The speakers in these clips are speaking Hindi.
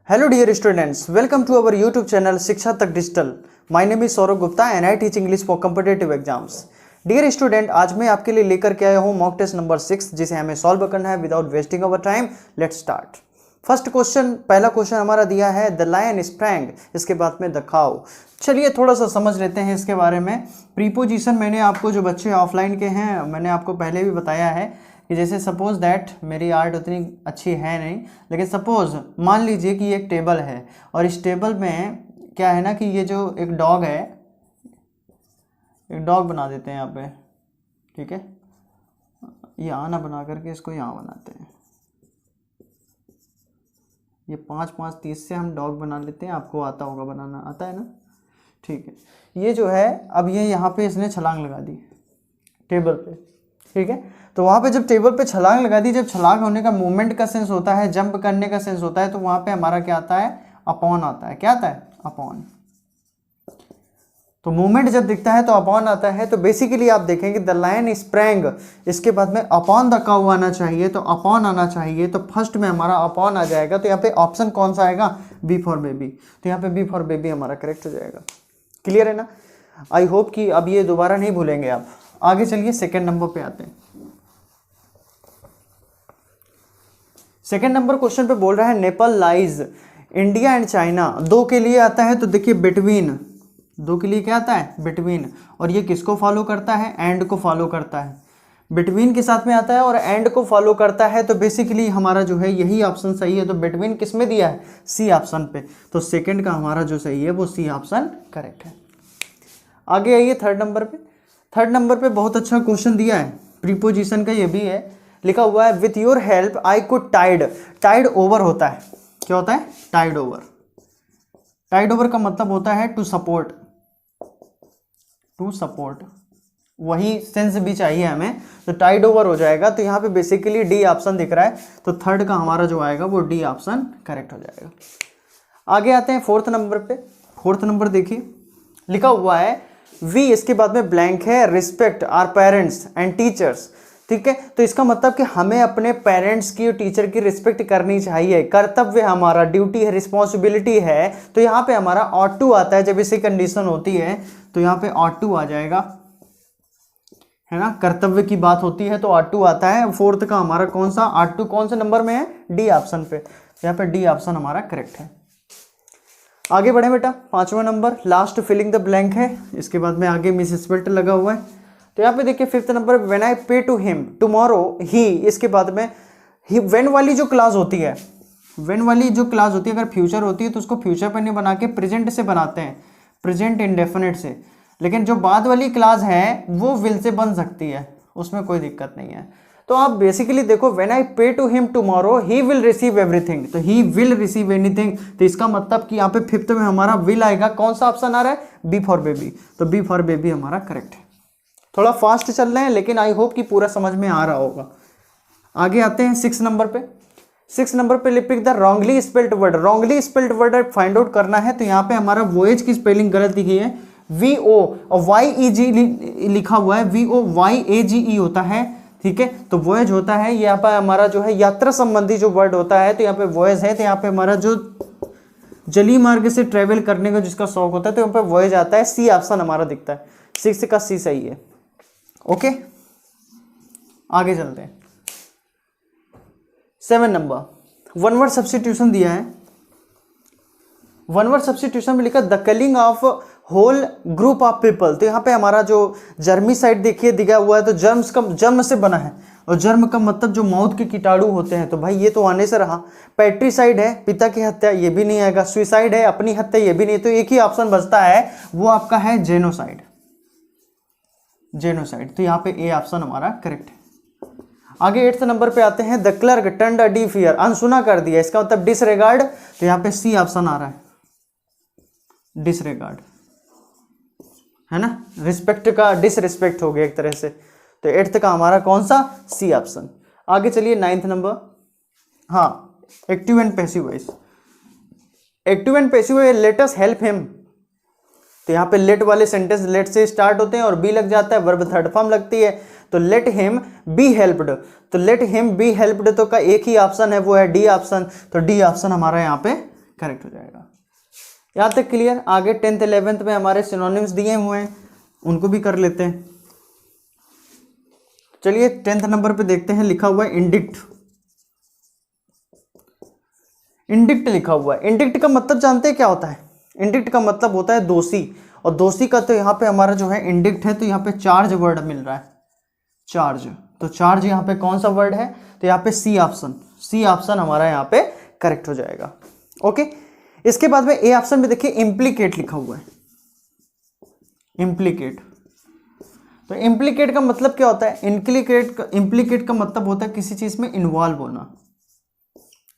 Hello dear students, welcome to our YouTube channel शिक्षा तक digital. My name is Saurabh Gupta and I teach English for competitive exams। Dear student, आज मैं आपके लिए लेकर के आया हूँ मॉक टेस्ट नंबर 6 जिसे हमें सॉल्व करना है without wasting our time. Let's start. First question, पहला क्वेश्चन हमारा दिया है द लायन स्प्रैंग, इसके बाद में द काउ। चलिए थोड़ा सा समझ लेते हैं इसके बारे में। प्रीपोजिशन मैंने आपको, जो बच्चे ऑफलाइन के हैं, मैंने आपको पहले भी बताया है कि जैसे सपोज दैट मेरी आर्ट उतनी अच्छी है नहीं, लेकिन सपोज मान लीजिए कि एक टेबल है और इस टेबल में क्या है ना कि ये जो एक डॉग है, एक डॉग बना देते हैं यहाँ पे, ठीक है, यहाँ ना बना करके इसको यहाँ बनाते हैं। ये 5 5 30 से हम डॉग बना लेते हैं। आपको आता होगा बनाना, आता है ना, ठीक है। ये जो है अब ये यहाँ पे इसने छलांग लगा दी टेबल पे, ठीक है। तो वहाँ पे जब टेबल पे छलांग लगा दी, जब छलांग होने का मूवमेंट का सेंस होता है, जंप करने का सेंस होता है, तो वहाँ पे हमारा क्या आता है, अपॉन आता है। क्या आता है, अपॉन। तो मूवमेंट जब दिखता है तो अपॉन आता है। तो बेसिकली आप देखेंगे द लायन स्प्रैंग, इसके बाद में अपॉन द काउ आना चाहिए, तो अपॉन आना चाहिए, तो फर्स्ट में हमारा अपॉन आ जाएगा। तो यहाँ पे ऑप्शन कौन सा आएगा, बी फॉर बेबी। तो यहाँ पे बी फॉर बेबी हमारा करेक्ट हो जाएगा। क्लियर है ना। आई होप कि अब ये दोबारा नहीं भूलेंगे आप। आगे चलिए सेकेंड नंबर पे आते हैं। सेकेंड नंबर क्वेश्चन पे बोल रहा है Nepal lies India and China. दो के लिए आता है तो देखिए बिटवीन, दो के लिए क्या आता है, बिटवीन। और ये किसको फॉलो करता है, एंड को फॉलो करता है। बिटवीन के साथ में आता है और एंड को फॉलो करता है। तो बेसिकली हमारा जो है यही ऑप्शन सही है। तो बिटवीन किस में दिया है, सी ऑप्शन पे। तो सेकंड का हमारा जो सही है वो सी ऑप्शन करेक्ट है। आगे आइए थर्ड नंबर पे। थर्ड नंबर पे बहुत अच्छा क्वेश्चन दिया है, प्रीपोजिशन का ये भी है। लिखा हुआ है with your help I could tide. Tide over होता है, क्या होता है, टाइड ओवर। टाइड ओवर का मतलब होता है टू सपोर्ट, टू सपोर्ट। वही सेंस भी चाहिए हमें, तो टाइड ओवर हो जाएगा। तो यहाँ पे बेसिकली डी ऑप्शन दिख रहा है, तो थर्ड का हमारा जो आएगा वो डी ऑप्शन करेक्ट हो जाएगा। आगे आते हैं फोर्थ नंबर पे। फोर्थ नंबर देखिए, लिखा हुआ है वी, इसके बाद में ब्लैंक है, respect our parents and teachers. ठीक है, तो इसका मतलब कि हमें अपने पेरेंट्स की और टीचर की रिस्पेक्ट करनी चाहिए। कर्तव्य हमारा, ड्यूटी है, रिस्पॉन्सिबिलिटी है। तो यहाँ पे हमारा ऑट टू आता है। जब इसी कंडीशन होती है तो यहाँ पे ऑट टू आ जाएगा, है ना। कर्तव्य की बात होती है तो ऑट टू आता है। फोर्थ का हमारा कौन सा, ऑट टू कौन से नंबर में है, डी ऑप्शन पे। यहाँ पे डी ऑप्शन हमारा करेक्ट है। आगे बढ़े बेटा, पांचवा number last filling the blank है। इसके बाद में आगे मिस स्पेल्ट लगा हुआ है। तो यहाँ पे देखिए fifth number when I pay to him tomorrow ही, इसके बाद में ही। व्हेन वाली जो क्लास होती है, व्हेन वाली जो क्लास होती है, अगर फ्यूचर होती है तो उसको फ्यूचर पे नहीं बना के प्रेजेंट से बनाते हैं, प्रेजेंट इंडेफिनिट से। लेकिन जो बाद वाली क्लास है वो विल से बन सकती है, उसमें कोई दिक्कत नहीं है। तो आप बेसिकली देखो when I pay to him tomorrow he will receive everything, तो ही विल रिसीव एनीथिंग। तो इसका मतलब कि यहाँ पे फिफ्थ में हमारा विल आएगा। कौन सा ऑप्शन आ रहा है, बी फॉर बेबी। तो बी फॉर बेबी हमारा करेक्ट है। थोड़ा फास्ट चल रहे हैं लेकिन आई होप कि पूरा समझ में आ रहा होगा। आगे आते हैं 6 नंबर पे। 6 नंबर पे लिपिक the wrongly spelled word. Wrongly spelled word find out करना है। तो यहाँ पे हमारा वॉयज की स्पेलिंग गलत लिखी है, VO और YEG लिखा हुआ है, VOYAGE होता है, ठीक है। तो वॉयज होता है, यहाँ पर हमारा जो है यात्रा संबंधी जो वर्ड होता है, तो यहाँ पे वॉयज है। तो यहाँ पे हमारा जो जली मार्ग से ट्रेवल करने का जिसका शौक होता है तो यहाँ पे वॉयज आता है। सी ऑप्शन हमारा दिखता है, 6 का सी सही है। ओके, आगे चलते हैं। 7 नंबर वन वर्ड सब्स्टिट्यूशन दिया है। वन वर्ड सब्स्टिट्यूशन में लिखा the killing of whole group of people. तो यहाँ पे हमारा जो जर्मी साइड देखिए दिया हुआ है, तो जर्म्स का जर्म से बना है, और जर्म का मतलब जो माउथ के कीटाणु होते हैं। तो भाई ये तो आने से रहा। पैट्रीसाइड है, पिता की हत्या, ये भी नहीं आएगा। सुइसाइड है, अपनी हत्या, ये भी नहीं। तो एक ही ऑप्शन बचता है, वो आपका है जेनोसाइड, जेनोसाइड। तो यहाँ पे ए ऑप्शन हमारा करेक्ट है। आगे 8th नंबर पे आते हैं the clerk turned a deaf year, अनसुना कर दिया, इसका मतलब डिसरिगार्ड। तो यहाँ पे सी ऑप्शन आ रहा है, डिसरिगार्ड, है ना। रिस्पेक्ट का डिसरिस्पेक्ट हो गया एक तरह से। तो 8th का हमारा कौन सा, सी ऑप्शन। आगे चलिए 9th नंबर, हाँ, active and passive voice. Active and passive let us help him. तो यहाँ पे लेट वाले सेंटेंस लेट से स्टार्ट होते हैं और बी लग जाता है, वर्ब थर्ड फॉर्म लगती है। तो लेट हिम बी हेल्प्ड, तो लेट हिम बी हेल्प्ड तो का एक ही ऑप्शन है, वो है डी ऑप्शन। तो डी ऑप्शन हमारा यहाँ पे करेक्ट हो जाएगा। यहाँ तक क्लियर। आगे 10th 11th में हमारे सिनोनिम्स दिए हुए हैं, उनको भी कर लेते हैं। चलिए 10th नंबर पे देखते हैं, लिखा हुआ है इंडिक्ट। इंडिक्ट लिखा हुआ है। इंडिक्ट का मतलब जानते हैं क्या होता है? इंडिक्ट का मतलब होता है दोषी, और दोषी का तो यहाँ पे हमारा जो है इंडिक्ट है, तो यहाँ पे चार्ज वर्ड मिल रहा है, चार्ज। तो चार्ज यहाँ पे कौन सा वर्ड है? तो यहाँ पे सी ऑप्शन, सी ऑप्शन हमारा यहाँ पे करेक्ट हो जाएगा। ओके, इसके बाद में ए ऑप्शन में देखिए इम्प्लीकेट लिखा हुआ है, इम्प्लीकेट। तो इम्प्लीकेट का मतलब क्या होता है? इम्प्लीकेट का मतलब होता है किसी चीज में इन्वॉल्व होना,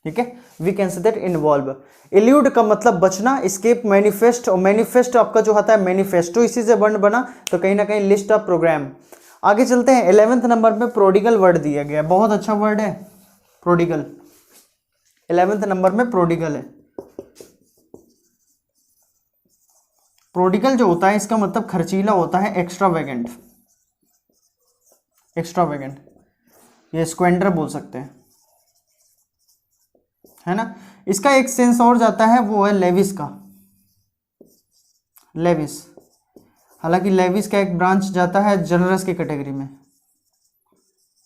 ठीक है, we can say that involve. Elude का मतलब बचना, एस्केप, मैनिफेस्ट, और मैनिफेस्ट आपका जो होता है मैनिफेस्टो, इसी से वर्ण बना, तो कहीं ना कहीं लिस्ट ऑफ प्रोग्राम। आगे चलते हैं 11th नंबर पे प्रोडिगल वर्ड दिया गया, बहुत अच्छा वर्ड है प्रोडिगल। 11th नंबर में प्रोडिगल है। प्रोडिगल जो होता है इसका मतलब खर्चीला होता है, एक्स्ट्रावेगेंट, एक्स्ट्रावेगेंट, ये स्क्वेंडर बोल सकते हैं, है ना। इसका एक सेंस और जाता है, वो है लेविस का, लेविस। हालांकि लेविस का एक ब्रांच जाता है जनरस की कैटेगरी में,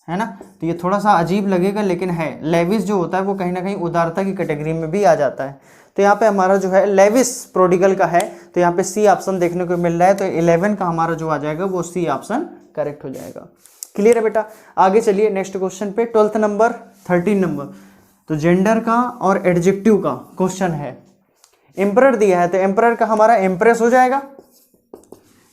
है ना, तो ये थोड़ा सा अजीब लगेगा लेकिन है। लेविस जो होता है वो कहीं ना कहीं उदारता की कैटेगरी में भी आ जाता है। तो यहाँ पे हमारा जो है लेविस प्रोडिगल का है, तो यहाँ पे सी ऑप्शन देखने को मिल रहा है, तो 11 का हमारा जो आ जाएगा वो सी ऑप्शन करेक्ट हो जाएगा। क्लियर है बेटा। आगे चलिए नेक्स्ट क्वेश्चन पे, 12th नंबर 13 नंबर। तो जेंडर का और एडजेक्टिव का क्वेश्चन है। एम्परर दिया है, तो एम्परर का हमारा एम्प्रेस हो जाएगा,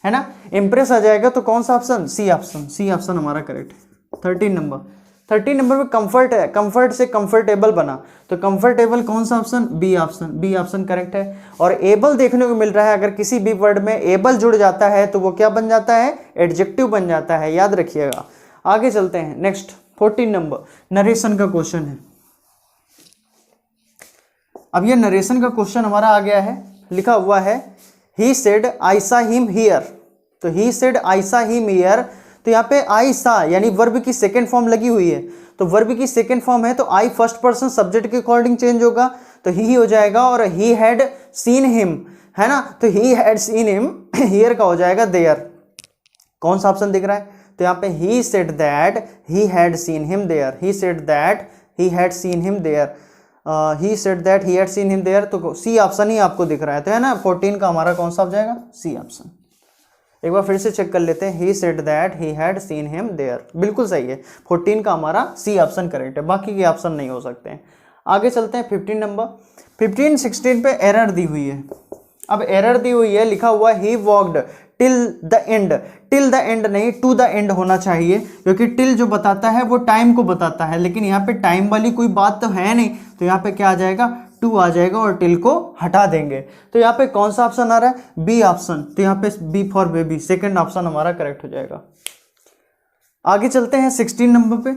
है ना, एम्प्रेस आ जाएगा, तो कौन सा option? C option, C option हमारा करेक्ट है। 13 नंबर में कंफर्ट है, कंफर्ट से कंफर्टेबल बना, तो कंफर्टेबल कौन सा option? B option, B option correct है। और एबल देखने को मिल रहा है, अगर किसी भी वर्ड में एबल जुड़ जाता है तो वो क्या बन जाता है? एडजेक्टिव बन जाता है, याद रखिएगा। आगे चलते हैं नेक्स्ट 14 नंबर, नरेशन का क्वेश्चन है। अब ये नरेशन का क्वेश्चन हमारा आ गया है, लिखा हुआ है ही सेड आई सा हिम हियर। तो ही सेड आई सा हिम हियर, तो यहाँ पे आई सा यानी वर्ब की सेकेंड फॉर्म लगी हुई है, तो वर्ब की सेकेंड फॉर्म है, तो आई फर्स्ट पर्सन सब्जेक्ट के अकॉर्डिंग चेंज होगा, तो ही हो जाएगा। और ही हैड सीन हिम, है ना, तो ही हैड सीन हिम, हियर का हो जाएगा देयर। कौन सा ऑप्शन दिख रहा है? तो यहाँ पे he said that he had seen him there, he said that he had seen him there, he said that he had seen him there, तो सी ऑप्शन ही आपको दिख रहा है, तो है ना 14 का हमारा कौन सा हो जाएगा? C option. एक बार फिर से चेक कर लेते हैं, he said that he had seen him there, बिल्कुल सही है, 14 का हमारा सी ऑप्शन करेक्ट है, बाकी के ऑप्शन नहीं हो सकते हैं। आगे चलते हैं 15 नंबर, 15 16 पे एरर दी हुई है। अब एरर दी हुई है, लिखा हुआ ही walked till the end, till the end नहीं, टू द एंड होना चाहिए, क्योंकि टिल जो बताता है वो टाइम को बताता है, लेकिन यहाँ पे टाइम वाली कोई बात तो है नहीं, तो यहाँ पे क्या आ जाएगा? टू आ जाएगा, और टिल को हटा देंगे। तो यहाँ पे कौन सा ऑप्शन आ रहा है? बी ऑप्शन, तो यहाँ पे B for baby, second option हमारा करेक्ट हो जाएगा। आगे चलते हैं 16 नंबर पे,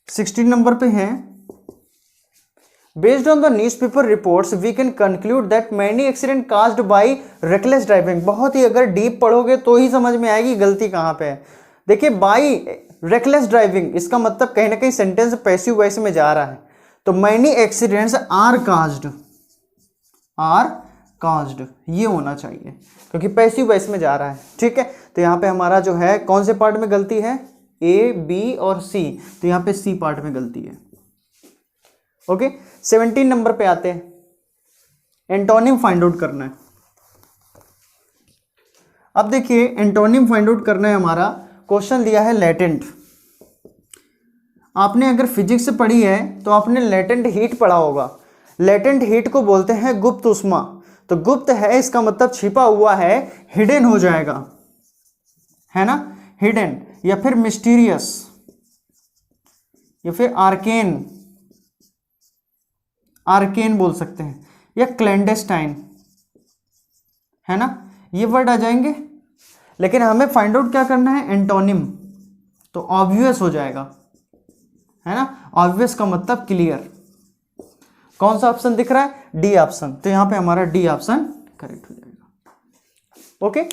16 नंबर पे है, based on the newspaper reports we can conclude that many accident caused by reckless driving. बहुत ही अगर डीप पढ़ोगे तो ही समझ में आएगी गलती कहाँ पे है। देखिए बाय रेकलेस ड्राइविंग, इसका मतलब कहीं ना कहीं सेंटेंस पैसिव वॉइस में जा रहा है, तो मैनी एक्सीडेंट्स आर काज्ड, ये होना चाहिए, क्योंकि पैसिव वॉइस में जा रहा है, ठीक है। तो यहाँ पे हमारा जो है कौन से पार्ट में गलती है? ए, बी और सी, तो यहाँ पे सी पार्ट में गलती है। ओके, 17 नंबर पे आते हैं, एंटोनिम फाइंड आउट करना है। अब देखिए एंटोनिम फाइंड आउट करना है हमारा, क्वेश्चन दिया है लेटेंट। आपने अगर फिजिक्स से पढ़ी है तो आपने लेटेंट हीट पढ़ा होगा। लेटेंट हीट को बोलते हैं गुप्त उष्मा, तो गुप्त है इसका मतलब छिपा हुआ है, हिडन हो जाएगा, है ना, हिडन, या फिर मिस्टीरियस, या फिर आर्केन, आर्केन बोल सकते हैं, या क्लैंडेस्टाइन, है ना, ये वर्ड आ जाएंगे। लेकिन हमें फाइंड आउट क्या करना है? एंटोनिम, तो ऑब्वियस हो जाएगा, है ना, ऑब्वियस का मतलब क्लियर। कौन सा ऑप्शन दिख रहा है? डी ऑप्शन, तो यहां पे हमारा डी ऑप्शन करेक्ट हो जाएगा। ओके,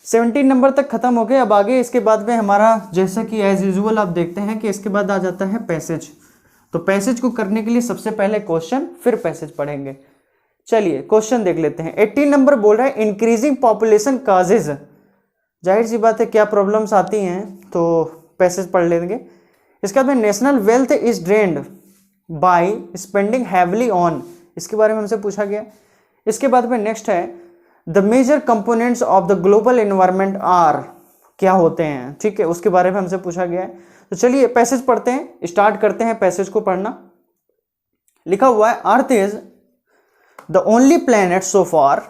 17 नंबर तक खत्म हो गए। अब आगे इसके बाद में हमारा, जैसा कि एज यूजुअल आप देखते हैं कि इसके बाद आ जाता है पैसेज। तो पैसेज को करने के लिए सबसे पहले क्वेश्चन फिर पैसेज पढ़ेंगे। चलिए क्वेश्चन देख लेते हैं। 18 नंबर बोल रहा है इंक्रीजिंग पॉपुलेशन काजेज, जाहिर सी बात है क्या प्रॉब्लम्स आती हैं, तो पैसेज पढ़ लेंगे। इसके बाद में national wealth is drained by spending heavily on, इसके बारे में हमसे पूछा गया। इसके बाद में नेक्स्ट है the major components of the global environment are, क्या होते हैं, ठीक है, उसके बारे में हमसे पूछा गया है। तो चलिए पैसेज पढ़ते हैं, स्टार्ट करते हैं पैसेज को पढ़ना। लिखा हुआ है earth is the only planet so far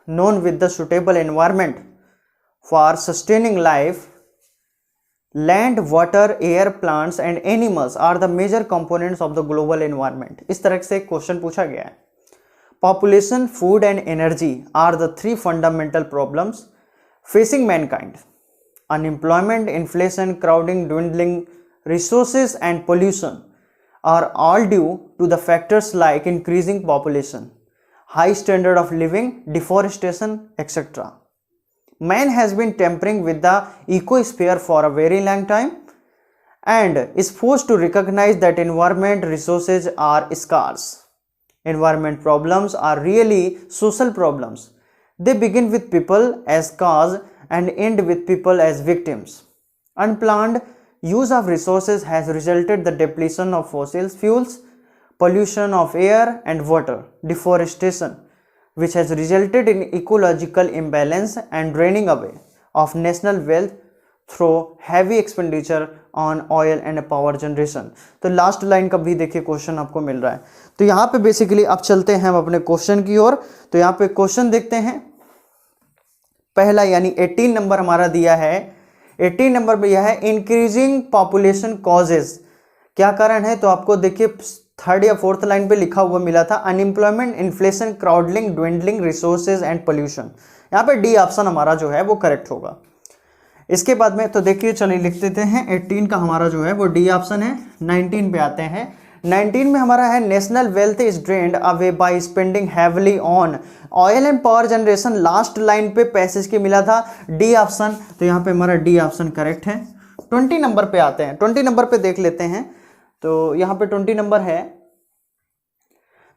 known with the suitable environment for sustaining life, land, water, air, plants and animals are the major components of the global environment. इस तरह से क्वेश्चन पूछा गया है। Population, food and energy are the 3 fundamental problems facing mankind. Unemployment, inflation, crowding, dwindling resources and pollution are all due to the factors like increasing population, high standard of living, deforestation, etc. Man has been tampering with the ecosphere for a very long time and is forced to recognize that environment resources are scarce. Environment problems are really social problems. They begin with people as cause and end with people as victims. Unplanned use of resources has resulted the depletion of fossil fuels, pollution of air and water, deforestation, which has resulted in ecological imbalance and draining away of national wealth through heavy expenditure on oil and power generation. तो लास्ट लाइन का भी देखिए क्वेश्चन आपको मिल रहा है। तो यहाँ पे बेसिकली अब चलते हैं हम अपने क्वेश्चन की ओर। तो यहाँ पे क्वेश्चन देखते हैं पहला, यानी 18 नंबर हमारा दिया है। 18 नंबर पे यह है इंक्रीजिंग पॉपुलेशन कॉजेज, क्या कारण है, तो आपको देखिए 3rd या 4th लाइन पे लिखा हुआ मिला था unemployment, inflation, crowding, dwindling resources and pollution. यहाँ पे डी ऑप्शन हमारा जो है वो करेक्ट होगा। इसके बाद में तो देखिए चलिए लिख देते हैं 18 का हमारा जो है वो डी ऑप्शन है। 19 पे आते हैं। 19 में हमारा है national wealth is drained away by spending heavily on oil and power generation. Last line पे पैसेज के मिला था डी ऑप्शन, तो यहाँ पे हमारा डी ऑप्शन करेक्ट है। 20 नंबर पे आते हैं। 20 नंबर पे देख लेते हैं। तो यहाँ पे 20 नंबर है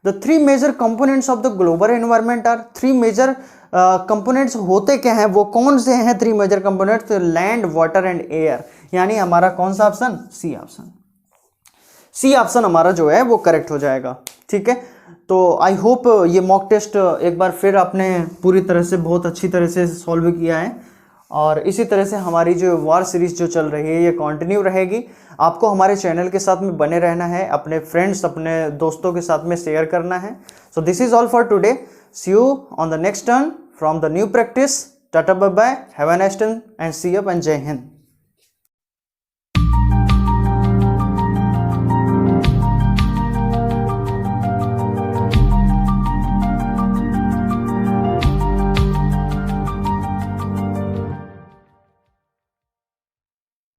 the 3 major components of the global environment are. 3 major components होते क्या हैं, वो कौन से हैं 3 मेजर कंपोनेंट्स, तो लैंड, वाटर एंड एयर, यानी हमारा कौन सा option, C option. C option हमारा जो है वो करेक्ट हो जाएगा। ठीक है, तो आई होप ये मॉक टेस्ट एक बार फिर आपने पूरी तरह से बहुत अच्छी तरह से सॉल्व किया है, और इसी तरह से हमारी जो वार सीरीज जो चल रही है ये कंटिन्यू रहेगी। आपको हमारे चैनल के साथ में बने रहना है, अपने फ्रेंड्स, अपने दोस्तों के साथ में शेयर करना है। So this is all for today. See you on the next turn from the new practice. Tata bye bye, have a nice time and see you and जय हिंद।